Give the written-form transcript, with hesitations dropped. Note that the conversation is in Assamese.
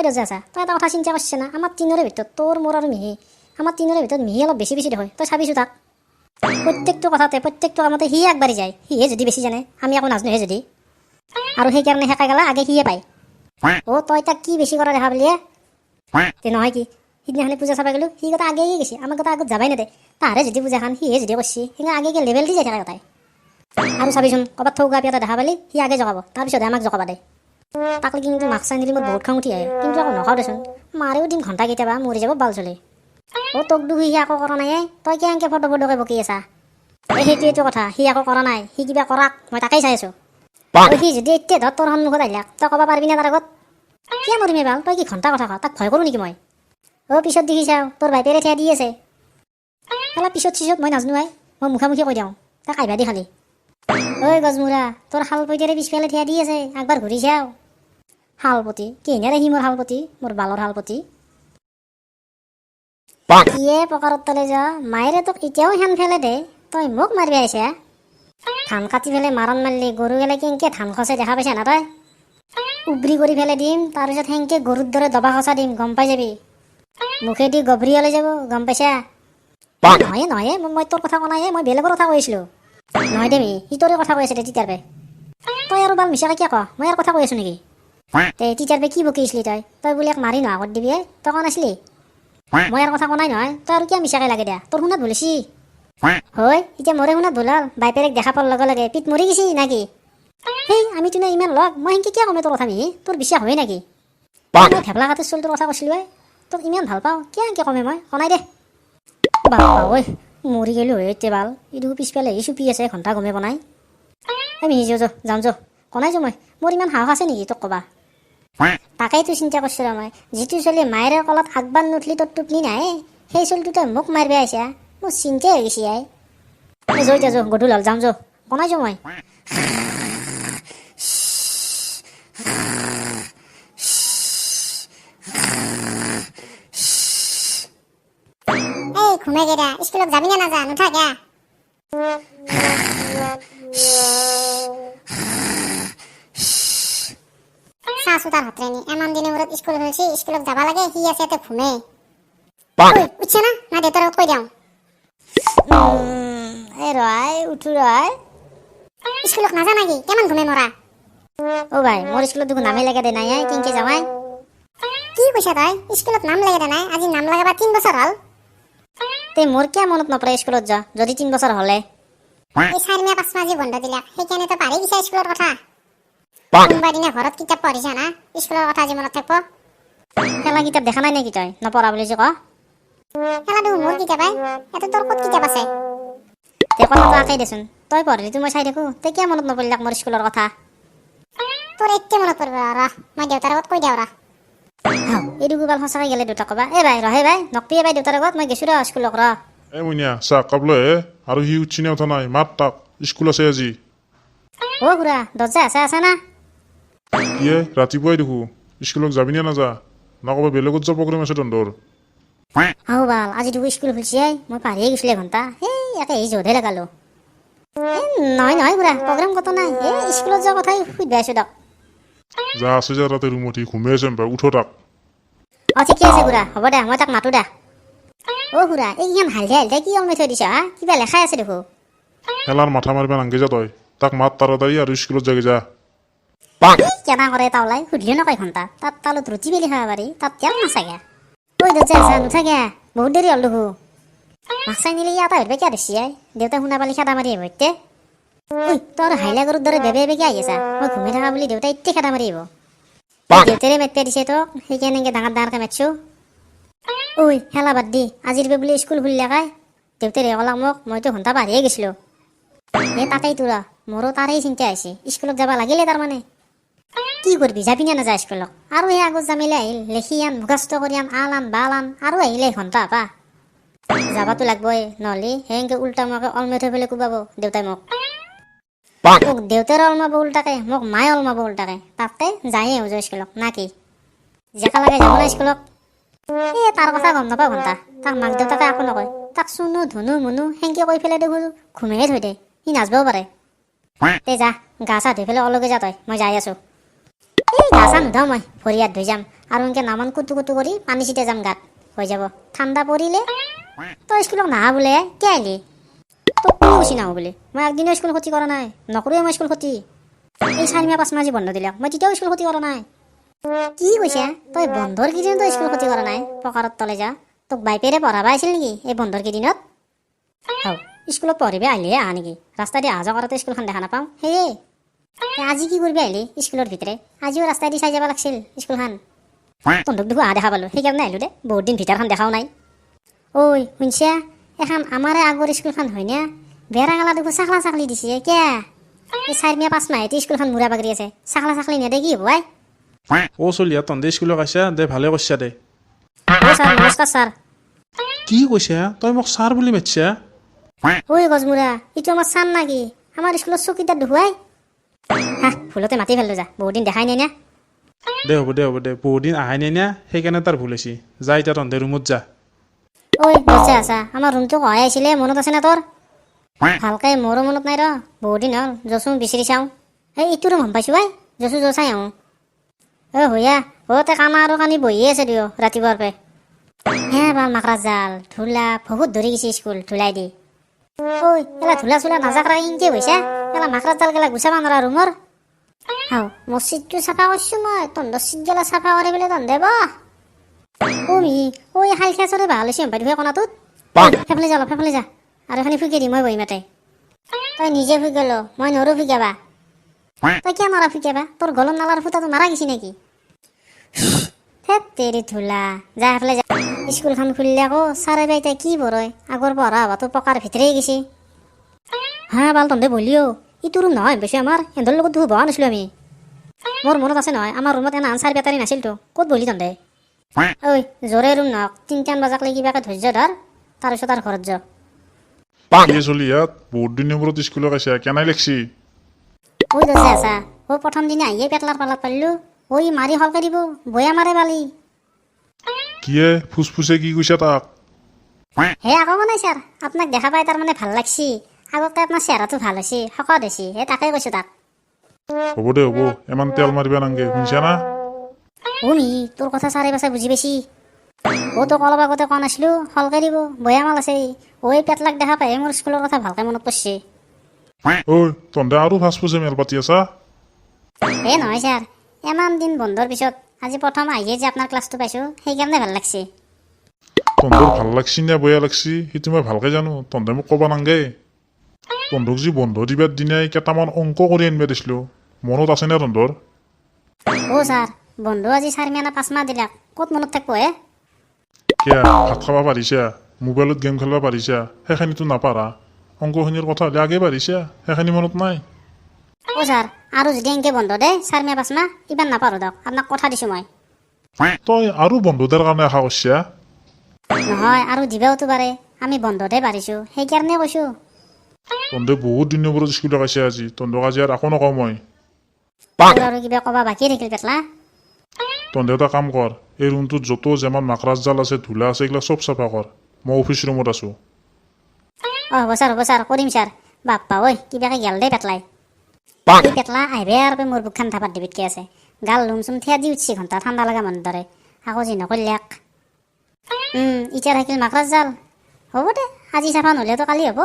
ৰজা আছা তই এটা কথা চিন্তা কৰিছে না আমাৰ তিনৰে ভিতৰত তোৰ মোৰ আৰু মিহি আমাৰ তিনৰে ভিতৰত মিহি অলপ বেছি বেছি দেখে তই চাবিছো তাক প্ৰত্যেকটো কথাতে প্ৰত্যেকটো কামতে সিয়ে আগবাঢ়ি যায় সিহে যদি বেছি জানে আমি একো নাজানোহে যদি আৰু সেইকাৰণে শেষাই গেলা আগে সিয়ে পায় তই তাক কি বেছি কৰা দেখা পালি তে নহয় কি সিদিনাখনে পূজা চাব গ'লো সি কথা আগেয়ে গৈছে আমাৰ কথা আগত যাবাই নেদে তাহাৰে যদি পূজাখন সিহে যদি কৰিছে সেইকাৰণে আগে লেভেল দি যাই থাকে কথাই আৰু চাবিচোন ক'ৰবাত থৌকা এটা দেখা পালি সি আগে জগাব তাৰপিছতহে আমাক জগাবা দে তাকলে কিন্তু মাক চাই নিলে মোৰ বহুত খং উঠি আহে কিন্তু আকৌ নখাও দেচোন মাৰেও দিম ঘণ্টা কেতিয়াবা মৰি যাব বাল চলি তোক দুখি সি আকৌ কৰা নাই তই কেনেকৈ ফটো ফটোকে বকি আছা সেইটোৱেইটো কথা সি আকৌ কৰা নাই সি কিবা কৰাক মই তাকেই চাই আছোঁ সি যদি এতিয়া ধৰ তোৰ সন্মুখত আহিলাক তই ক'ব পাৰিবি না তাৰ আগত কিয় মৰিমে ভাল তই কি ঘণ্টা কথা কওঁ তাক ভয় কৰোঁ নেকি মই পিছত দেখি চাওঁ তোৰ ভাইপেৰে থিয়া দি আছে অলপ পিছত মই নাজানো মই মুখামুখি কৈ দিওঁ তাক আহিবা দি খালি গজমুৰা তোৰ শালপতিৰে পিছফালে থিয়া দি আছে একবাৰ ঘূৰি চাওঁ শালপতি কিহেৰে সি মোৰ শালপতি মোৰ বালৰ শালপতি কিয়ে পকাৰত তলে যা মায়েৰে তোক এতিয়াও হেন ফেলে দে তই মোক মাৰিব আহিছা ধান কাটি ফেলে মাৰণ মাৰিলি গৰু গেলে কেনেকৈ ধান খচে দেখা পাইছা না তই উবৰি কৰি ফেলে দিম তাৰপিছত সেনেকৈ গৰুৰ দৰে দবা খচা দিম গম পাই যাবি মুখেদি গভৰি ওলাই যাব গম পাইছা নহয় মই তোৰ কথা কোৱা নাই মই বেলেগৰ কথা কৈছিলোঁ নহয় দেমি সি তোৰে কথা কৈ আছে দে তিতাৰ পে তই আৰু বাল মিছাকে কিয় ক মই ইয়াৰ কথা কৈ আছোঁ নেকি তে তিতাৰ পে কি বকিছিলি তই বোলে ইয়াক মাৰি নোহোৱা কৰি দিবি তই কোৱা নাছিলি মই ইয়াৰ কথা কোৱা নাই নহয় তই আৰু কিয় মিছাকে লাগে দিয়া তোৰ শুনাত ভুলিছি হয় এতিয়া মোৰে শুনাত ভুল হ'ল বাইপেৰেক দেখা পোৱাৰ লগে লগে পিত মৰি গৈছি নাকি সেই আমি তোনে ইমান লগ মই সেনেকৈ কিয় কমে তোৰ কথা মিহি তোৰ বিশ্বাস হয় নেকি মই ভেবলা কাটিৰ চলটোৰ কথা কৈছিলোঁ তোক ইমান ভাল পাওঁ কিয় এনেকৈ কমে মই কনাই দে বাবা ঐ মৰি গ'লো হয় এতিয়া ভাল এইটো পিছফালে চুপি আছে ঘণ্টা গমে বনাই মিহি যাওঁ কনাই মই মোৰ ইমান সাহস আছে নেকি তোক ক'বা তাকেইতো চিন্তা কৰিছিলোঁ মই যিটো ছোৱালী মায়েৰে কলত আগবাৰ নুঠলি তোৰ টোপনি নাহে সেই ছোৱালীটো তই মোক মাৰিব আহিছা মোৰ চিন্তাই হৈ গৈছে গধূল হ'ল যাওঁ কনাই মই ঘুমে গেৰা স্কুলত যাবি না নাযা নুঠা গা চাচো তাৰ হাতৰেনি এমান দিনৰ মূৰত স্কুল খুলিছে স্কুলত যাব লাগে সি আছে ইয়াতে ঘুমে উঠছে না দেউতাৰ আগত কৈ দিওঁ উঠো ৰাই স্কুলত নাযা নাকি কেমান ঘুমে মৰা ভাই মোৰ স্কুলত দেখোন নামেই লাগে দে নাই কেনেকৈ যাৱাই কি কৈছা তই স্কুলত নাম লাগে দে নাই আজি নাম লগাবা 3 বছৰ হ'ল তে মোৰ কিয় মনত নপৰে স্কুলত যা যদি 3 বছৰ হ'লে এই 4 মাহ 5 মাহ আজি বন্ধ দিলাক সেইকাৰণে তই পাহৰি গৈছা স্কুলৰ কথা কোনোবা দিনা ঘৰত কিতাপ পঢ়িছা না স্কুলৰ কথা আজি মনত থাকিব খেলা কিতাপ দেখা নাই নেকি তই নপঢ়া বুলি যে ক খেলা দেখোন মোৰ কিতাপ ইয়াতে তোৰ ক'ত কিতাপ আছে তে কথাটো আকেই দেচোন তই পঢ়িলি মই চাই থাকোঁ তে কিয় মনত নপৰিলাক মোৰ স্কুলৰ কথা তোৰ এতিয়া মনত পৰিব ৰ মই দেউতাৰ আগত কৈ দিওঁ ৰ এইটো গোবাল সঁচাকৈ গেলে দেউতাক ক'বা ভাই ৰহে ভাই নকপিয়ে ভাই দেউতাৰ আগত মই গেছোঁ ৰ স্কুলক ৰ মইনা চাহ কাপলৈ আৰু সি উঠি নে উঠা নাই মাত তাক স্কুল আছে আজি খুৰা দৰ্জা আছে না কিয়ে ৰাতিপুৱাই দেখো স্কুলত যাবি নে নাযা না ক'বা বেলেগত যোৱা প্ৰগ্ৰেম আছে তহঁতৰ বাল আজি দেখো স্কুল খুলিছে মই পাহৰিয়ে গৈছিলোঁ এঘণ্টা একে জোধে লগালোঁ নহয় খুৰা প্ৰগ্ৰেম কত নাই স্কুলত যোৱা কথাই সুধিব আছোঁ দিয়ক যা আছে যা তাতে ৰুমত সি ঘুমে আছে উঠো তাক ঠিকে আছে খুৰা হ'ব দে মই তাক মাতো দে খুৰা এইকেইখন হালধীয়া কি অলমাই থৈ দিছা কিবা লেখাই আছে দেখো খেলাৰ মাথা মাৰিব নাংগে যা তই তাক মাত তাড়াতাড়ি আৰু স্কুলত যাগে যা কেনা কৰে এটা ওলাই সুধিলেও নকয় ঘণ্টা তাত তালত ৰুটি বেলি খাব পাৰি তাত তেল নাচাগে দৰ্জা আছে নুঠাকে বহুত দেৰি হ'ল দেখো মাক চাই নিলে ইয়াত আহিব কিয় দেখি দেউতাই শুনা পালি খেদা মাৰি আহিব এতিয়া তোৰ হাইলা গৰুৰ দৰে বেবে বেগে আহি আছা মই ঘুমি থকা বুলি দেউতাই এতিয়া খেদা মাৰি আহিব দেউতাৰে মেটপিয়া দিছে তোক সেইকাৰণে ডাঙৰকৈ মাতিছোঁ খেলা বাদ দি আজিৰ পৰা বুলি স্কুল খুলিলে কাই দেউতাৰে ক'লাক মোক মইতো ঘণ্টা পাহৰিয়ে গৈছিলোঁ তাকেইতো ৰ মোৰো তাৰেই চিন্তা হৈছে স্কুলত যাব লাগিলে তাৰমানে কি কৰিবি যাবি নে নাযা স্কুলক আৰু সেই আগত জামিলে আহিল লেখি আন মুখাস্ত কৰি আন আল আন বাল আন আৰু আহিলে ঘণ্টা পা যাবাতো লাগবই নহ'লে সেনেকৈ উল্টা মোকে অলমাই থৈ পেলাই কোবাব দেউতাই মোক দেউতাৰ অলমাব উল্টাকে মোক মায়ে অলমাব উল্টাকে তাতে যায়ে হৈ স্কুলক না কি জেকা লাগে যাব না স্কুলক তাৰ কথা গম নাপাওঁ ঘণ্টা তাক মাক দেউতাকে একো নকয় তাক চুনু ধুনু মুনু সেনেকৈ কৈ পেলাই দেখোঁ ঘুমেহে থৈ দে সি নাচবও পাৰে তে যা গা চা ধুই পেলাই অলগে যা তই মই যাই আছোঁ গা চা নুধাও মই ভৰি হাত ধুই যাম আৰু এনেকৈ নামান কুটু কুটু কৰি পানী ছিটে যাম গাত হৈ যাব ঠাণ্ডা পৰিলে তই স্কুলত নাহা বোলে কিয় আহিলি তোক কোনো গুচি নাহো বুলি মই একদিনো স্কুল ক্ষতি কৰা নাই নকৰোঁৱে মই স্কুল ক্ষতি এই 4 মাহ 5 মাহ যি বন্ধ দিলাক মই তেতিয়াও স্কুল ক্ষতি কৰা নাই কি কৈছা তই বন্ধৰ কেইদিন তই স্কুল ক্ষতি কৰা নাই পকাৰত তলে যা তোক বাইপেৰে পঢ়াবা আহিছিল নেকি এই বন্ধৰ কেইদিনত স্কুলত পঢ়িবি আহিলেহে আহা নেকি ৰাস্তা দি অহা যোৱা কৰোঁতে স্কুলখন দেখা নাপাওঁ সেয়ে আজি কি কৰিবি আহিলি স্কুলৰ ভিতৰে আজিও ৰাস্তাই দি চাই যাব লাগিছিল স্কুলখন তহঁতক দেখো আহা দেখা পালোঁ সেইকাৰণে আহিলোঁ দে বহুত দিন ভিতৰখন দেখাও নাই ঐ শুনছা এখন আমাৰে আগৰ স্কুলখন হয় না বেৰা গালা দেখো চাকলা চাকলি দিছে কিয়া এই 4 মাহ 5 মাহেতি স্কুলখন মূৰা বাগৰি আছে চাকলা চাকলি নেদে কি হ'ব অ' চলিয়া তহঁতে স্কুলত আহিছা দে ভালে কৈছা দে অ ছাৰ নমস্কাৰ ছাৰ কি কৈছা তই মোক ছাৰ বুলি মাতিছা ঐ গজমুৰা এইটো আমাৰ ছাৰ নাকি আমাৰ স্কুলত চকীদাৰ দেখুৱাই হা ভুলতে মাতি ফেললো যা বহুত দিন দেখাই নাই না দে হ'ব দে বহুত দিন আহাই নাই না সেইকাৰণে তাৰ ভুল হৈছে যা এতিয়া তহঁতে ৰুমত যা ঐ বজা আছা আমাৰ ৰুমটো কহাই আহিছিলে মনত আছে না তোৰ ভালকে মোৰো মনত নাই ৰ বহুত দিন হ'ল জচো বিচাৰি চাওঁ এই ইটো ৰুম গম পাইছোঁ জচো চাই আহোঁ হইয়া তে কানা আৰু কানি বহিয়ে আছে দিও ৰাতিপুৱাৰ পে হে বাল মাকৰা জাল ধূলা বহুত ধৰি গৈছে স্কুল ধূলাই দি ঐ এলা ধূলা চোলা নাজাকৰা ইনকে হৈছে এলা মাকৰা জাল গেলা গুচাবা নৰা ৰুমৰ হাও মোৰ চিটটো চাফা কৰিছোঁ মই তহঁতৰ চিট গেলা চাফা কৰি পেলাই তহঁতে বা ঐ হাল খেচৰে ভাল হৈছে সম্পাই দুখে কণাটোত ফেফালে যা ফেফালে যা আৰু এখানি ফুকে দি মই বহি মাতে তই নিজে ফুকে ল মই নৰো ফুকাবা তই কিয় নৰা ফুকাবা তোৰ গলৰ নালাৰ ফুটাটো মাৰা গৈছে নেকি হেত তেৰি ধূলা যা এফালে যা স্কুলখন খুলিলে আকৌ ছাৰে বাইতে কি বৰয় আগৰ পঢ়া হবাতো পকাৰ ভিতৰে গৈছে হা বাল তহঁতে বলিও ইটো ৰুম নহয় বেছি আমাৰ সিহঁতৰ লগত দুখ বহা নাছিলোঁ আমি মোৰ মনত আছে নহয় আমাৰ ৰুমত এনে আনচাৰ বেটাৰী নাছিলতো ক'ত বলি তহঁতে ঐ জোৰে ৰুম নহওক 3টামান বজাকলৈ কিবাকে ধৈৰ্য ধৰ তাৰপিছত আৰু ঘৰত যা কি চলি ইয়াত বহুত দিনৰ মূৰত স্কুলত আহিছা কেনাই লাগছি ঐ দছে আছা প্ৰথম দিনা আহিয়ে পেটলাৰ পালাত পাৰিলোঁ ঐ মাৰি হলকে দিব বয়া মাৰে বালি কিয়ে ফুচফুচে কি কৈছা তাক হে আকৌ নাই ছাৰ আপোনাক দেখা পাই তাৰমানে ভাল লাগছি আগতকৈ আপোনাৰ চেহেৰাটো ভাল হৈছে শকত হৈছে হে তাকে কৈছোঁ তাক হ'ব দে হ'ব ইমান তেল মাৰিবা নাংগে শুনছা না মি তোৰ কথা চাৰে পাছে বুজি পাইছি তোক অলপ আগতে কোৱা নাছিলোঁ হলকে দিব বয়া মাল আছে ঐ পেটলাক দেখা পাই মোৰ স্কুলৰ কথা ভালকৈ মনত পৰিছে ঐ তহঁতে আৰু ফাচফুচে মেল পাতি আছা হে নহয় ছাৰ ইমান দিন বন্ধৰ পিছত আজি প্ৰথম আহিয়ে যে আপোনাৰ ক্লাছটো পাইছোঁ সেইকাৰণে ভাল লাগছে তহঁতৰ ভাল লাগছি নে বেয়া লাগছি সেইটো মই ভালকে জানো তহঁতে মোক ক'ব নাংগে তহঁতক যি বন্ধ দিবাৰ দিনাই কেইটামান অংক কৰি আনিব দিছিলোঁ মনত আছে নে তহঁতৰ ছাৰ বন্ধু আজি 4 মাহ 5 মাহ দিলাক ক'ত মনত থাকিব হে কিয়া ভাত খাব পাৰিছা মোবাইলত গেম খেলিব পাৰিছা সেইখিনিতো নাপাৰা অংকখিনিৰ কথা হ'লে আগে পাৰিছা সেইখিনি মনত নাই ছাৰ আৰু যদি এনেকৈ বন্ধ দে 4 মাহ 5 মাহ ইমান নাপাৰোঁ দিয়ক আপোনাক কথা দিছোঁ মই তই আৰু বন্ধ দিয়াৰ কাৰণে আশা কৰিছা নহয় আৰু দিবওতো পাৰে আমি বন্ধতে পাৰিছোঁ সেইকাৰণে কৈছোঁ তহঁতে বহুত দিনৰ মূৰত স্কুলত আহিছে আজি তহঁতক আজি আৰু আকৌ নকওঁ মই আৰু কিবা ক'বা বাকী থাকিল পেটলা তহঁতে এটা কাম কৰ এই ৰুমটোত য'ত যিমান মাকৰাজ জাল আছে ধূলা আছে এইগিলা চব চাফা কৰ মই অফিচ ৰুমত আছোঁ হ'ব ছাৰ কৰিম ছাৰ বাপ্পা ঐ কিবাকে গেল দেই পেটলাই এই পেটলা আহিবে আৰু মোৰ বুকখান ধাপাত দিবিতকৈ আছে গাল লুম চুম থিয়া দি উঠছি ঘণ্টা ঠাণ্ডা লগা মন দৰে আকৌ যি নকৰিলাক এতিয়া থাকিল মাকৰাজ জাল হ'ব দে আজি চাফা নহ'লেতো কালি হ'ব